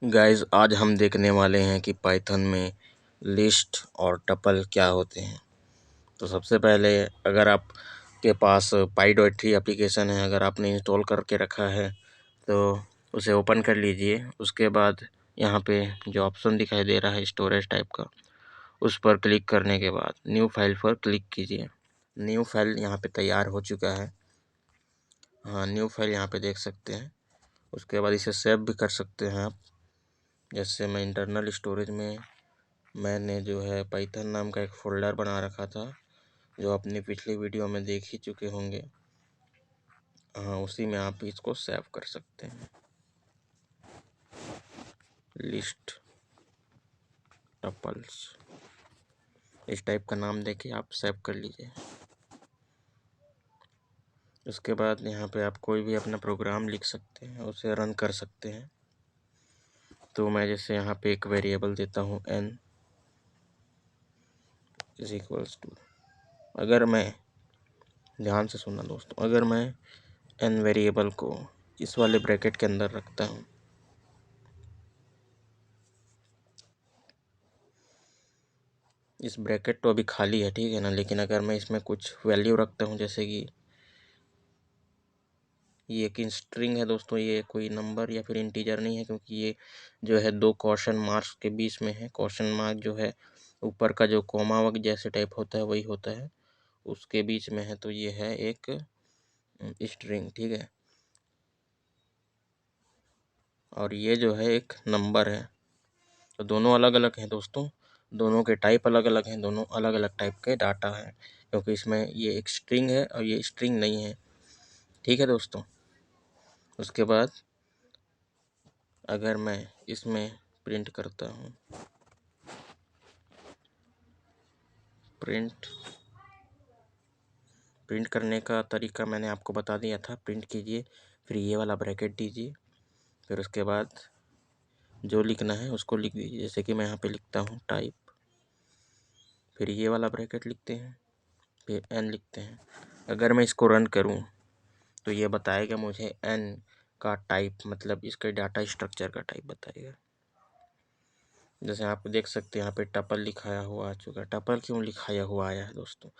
Guys आज हम देखने वाले हैं कि पाइथन में लिस्ट और टपल क्या होते हैं। तो सबसे पहले अगर आपके पास py.3 एप्लीकेशन है, अगर आपने इंस्टॉल करके रखा है तो उसे ओपन कर लीजिए। उसके बाद यहाँ पे जो ऑप्शन दिखाई दे रहा है स्टोरेज टाइप का, उस पर क्लिक करने के बाद न्यू फाइल पर क्लिक कीजिए। न्यू फाइल यहाँ पे तैयार हो चुका है। हाँ, न्यू फाइल यहाँ पे देख सकते हैं। उसके बाद इसे सेव भी कर सकते हैं आप। जैसे मैं इंटरनल स्टोरेज में मैंने जो है पाइथन नाम का एक फ़ोल्डर बना रखा था, जो अपनी पिछली वीडियो में देख ही चुके होंगे। हाँ, उसी में आप इसको सेव कर सकते हैं। लिस्ट टपल्स इस टाइप का नाम देके आप सेव कर लीजिए। उसके बाद यहाँ पे आप कोई भी अपना प्रोग्राम लिख सकते हैं, उसे रन कर सकते हैं। तो मैं जैसे यहाँ पे एक वेरिएबल देता हूँ n = अगर मैं ध्यान से सुनना दोस्तों, अगर मैं n वेरिएबल को इस वाले ब्रैकेट के अंदर रखता हूँ, इस ब्रैकेट तो अभी खाली है, ठीक है ना। लेकिन अगर मैं इसमें कुछ वैल्यू रखता हूँ, जैसे कि ये एक स्ट्रिंग है दोस्तों, ये कोई नंबर या फिर इंटीजर नहीं है, क्योंकि ये जो है 2 क्वेश्चन मार्क्स के बीच में है। क्वेश्चन मार्क जो है ऊपर का जो कोमा वग जैसे टाइप होता है वही होता है, उसके बीच में है। तो ये है एक स्ट्रिंग, ठीक है। और ये जो है एक नंबर है। तो दोनों अलग अलग हैं दोस्तों, दोनों के टाइप अलग अलग हैं, दोनों अलग अलग टाइप के डाटा हैं, क्योंकि इसमें ये एक स्ट्रिंग है और ये स्ट्रिंग नहीं है, ठीक है दोस्तों। उसके बाद अगर मैं इसमें प्रिंट करता हूँ, प्रिंट करने का तरीका मैंने आपको बता दिया था। प्रिंट कीजिए, फिर ये वाला ब्रैकेट दीजिए, फिर उसके बाद जो लिखना है उसको लिख दीजिए। जैसे कि मैं यहाँ पे लिखता हूँ टाइप, फिर ये वाला ब्रैकेट लिखते हैं, फिर n लिखते हैं। अगर मैं इसको रन करूँ तो ये बताएगा मुझे n का टाइप, मतलब इसके डाटा स्ट्रक्चर का टाइप बताएगा। जैसे आप देख सकते हैं यहाँ पे टपल लिखाया हुआ आ चुका है। टपल क्यों लिखाया हुआ आया है दोस्तों?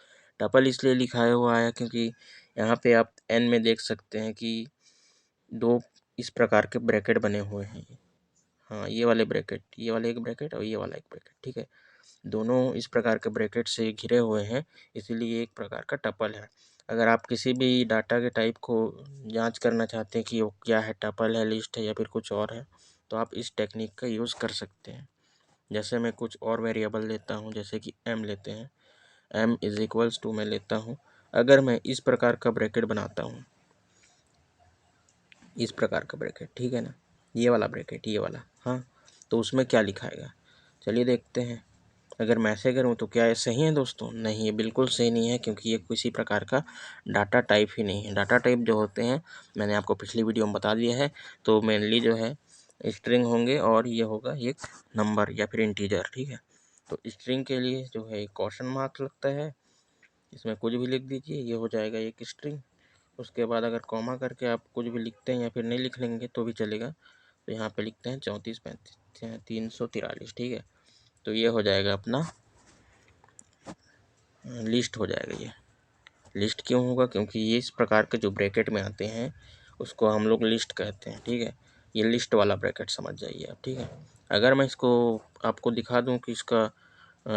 टपल इसलिए लिखाया हुआ आया क्योंकि यहाँ पे आप n में देख सकते हैं कि 2 इस प्रकार के ब्रैकेट बने हुए हैं। हाँ, ये वाले ब्रैकेट, ये वाला एक ब्रैकेट और ये वाला एक ब्रैकेट, ठीक है। दोनों इस प्रकार के ब्रैकेट से घिरे हुए हैं, इसीलिए एक प्रकार का टपल है। अगर आप किसी भी डाटा के टाइप को जांच करना चाहते हैं कि वो क्या है, टपल है, लिस्ट है या फिर कुछ और है, तो आप इस टेक्निक का यूज़ कर सकते हैं। जैसे मैं कुछ और वेरिएबल लेता हूँ, जैसे कि m लेते हैं, m = मैं लेता हूँ। अगर मैं इस प्रकार का ब्रैकेट बनाता हूँ, इस प्रकार का ब्रैकेट, ठीक है ना, ये वाला ब्रैकेट, ये वाला, हाँ, तो उसमें क्या लिखाएगा चलिए देखते हैं। अगर मैं ऐसे करूँ तो क्या ये सही है दोस्तों? नहीं, ये बिल्कुल सही नहीं है, क्योंकि ये किसी प्रकार का डाटा टाइप ही नहीं है। डाटा टाइप जो होते हैं मैंने आपको पिछली वीडियो में बता दिया है। तो मेनली जो है स्ट्रिंग होंगे और ये होगा एक नंबर या फिर इंटीजर, ठीक है। तो स्ट्रिंग के लिए जो है क्वेश्चन मार्क लगता है, इसमें कुछ भी लिख दीजिए, ये हो जाएगा एक स्ट्रिंग। उसके बाद अगर कॉमा करके आप कुछ भी लिखते हैं या फिर नहीं लिख लेंगे तो भी चलेगा। तो यहाँ पे लिखते हैं 34 35 343, ठीक है। तो ये हो जाएगा अपना लिस्ट हो जाएगा। ये लिस्ट क्यों होगा? क्योंकि ये इस प्रकार के जो ब्रैकेट में आते हैं उसको हम लोग लिस्ट कहते हैं, ठीक है। ये लिस्ट वाला ब्रैकेट समझ जाइए आप, ठीक है। अगर मैं इसको आपको दिखा दूं कि इसका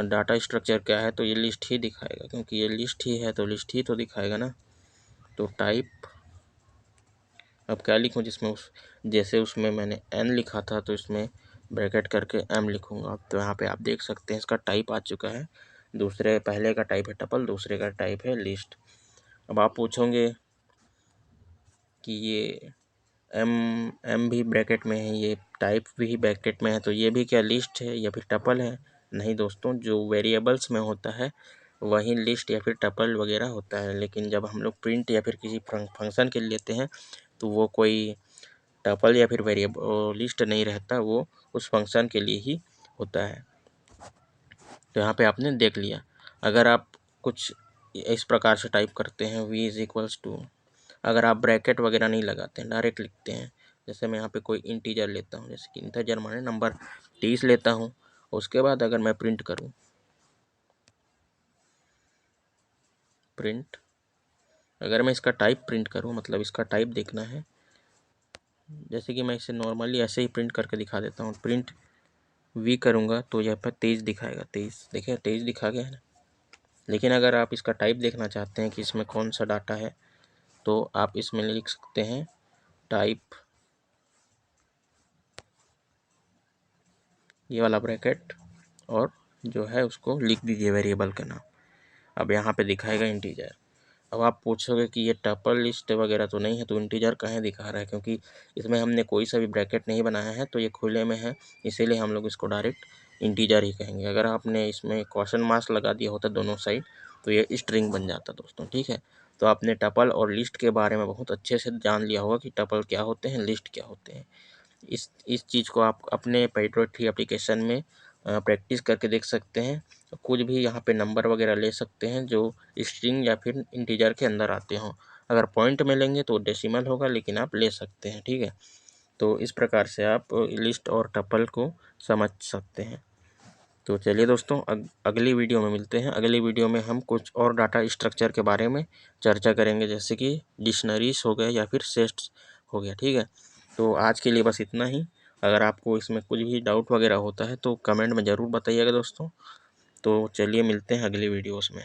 डाटा स्ट्रक्चर क्या है, तो ये लिस्ट ही दिखाएगा, क्योंकि ये लिस्ट ही है तो लिस्ट ही तो दिखाएगा ना। तो टाइप अब क्या लिखूं, जिसमें जैसे उसमें मैंने n लिखा था तो इसमें ब्रैकेट करके m लिखूंगा। तो यहाँ पे आप देख सकते हैं इसका टाइप आ चुका है। पहले का टाइप है टपल, दूसरे का टाइप है लिस्ट। अब आप पूछोगे कि ये m भी ब्रैकेट में है, ये टाइप भी ब्रैकेट में है, तो ये भी क्या लिस्ट है या फिर टपल है? नहीं दोस्तों, जो वेरिएबल्स में होता है वही लिस्ट या फिर टपल वगैरह होता है। लेकिन जब हम लोग प्रिंट या फिर किसी फंक्शन के लिए लेते हैं तो वो कोई टपल या फिर वेरिएबल लिस्ट नहीं रहता, वो उस फंक्शन के लिए ही होता है। तो यहाँ पे आपने देख लिया। अगर आप कुछ इस प्रकार से टाइप करते हैं v = अगर आप ब्रैकेट वगैरह नहीं लगाते हैं, डायरेक्ट लिखते हैं, जैसे मैं यहाँ पे कोई इंटीजर लेता हूँ, जैसे कि इंटीजर माने नंबर 30 लेता हूँ। उसके बाद अगर मैं प्रिंट करूँ, प्रिंट, अगर मैं इसका टाइप प्रिंट करूँ, मतलब इसका टाइप देखना है, जैसे कि मैं इसे नॉर्मली ऐसे ही प्रिंट करके दिखा देता हूँ। प्रिंट वी करूँगा तो यहाँ पर 23 दिखाएगा, 23, देखिए 23 दिखा गया है ना। लेकिन अगर आप इसका टाइप देखना चाहते हैं कि इसमें कौन सा डाटा है, तो आप इसमें लिख सकते हैं टाइप, ये वाला ब्रैकेट, और जो है उसको लिख दीजिए वेरिएबल का नाम। अब यहाँ पे दिखाएगा इंटीजर। अब आप पूछोगे कि ये टपल लिस्ट वगैरह तो नहीं है, तो इंटीजर कहाँ दिखा रहा है, क्योंकि इसमें हमने कोई सा भी ब्रैकेट नहीं बनाया है, तो ये खुले में है, इसीलिए हम लोग इसको डायरेक्ट इंटीजर ही कहेंगे। अगर आपने इसमें क्वेश्चन मार्क्स लगा दिया होता दोनों साइड, तो ये स्ट्रिंग बन जाता दोस्तों, ठीक है। तो आपने टपल और लिस्ट के बारे में बहुत अच्छे से जान लिया होगा कि टपल क्या होते हैं, लिस्ट क्या होते हैं। इस चीज़ को आप अपने पैट्रियट एप्लीकेशन में प्रैक्टिस करके देख सकते हैं। कुछ भी यहाँ पे नंबर वगैरह ले सकते हैं जो स्ट्रिंग या फिर इंटीजर के अंदर आते हों। अगर पॉइंट में लेंगे तो डेसिमल होगा, लेकिन आप ले सकते हैं, ठीक है। तो इस प्रकार से आप लिस्ट और टपल को समझ सकते हैं। तो चलिए दोस्तों, अगली वीडियो में मिलते हैं। अगली वीडियो में हम कुछ और डाटा स्ट्रक्चर के बारे में चर्चा करेंगे, जैसे कि डिक्शनरीज हो गए या फिर सेट्स हो गया, ठीक है। तो आज के लिए बस इतना ही। अगर आपको इसमें कुछ भी डाउट वगैरह होता है तो कमेंट में ज़रूर बताइएगा दोस्तों। तो चलिए मिलते हैं अगली वीडियोस में।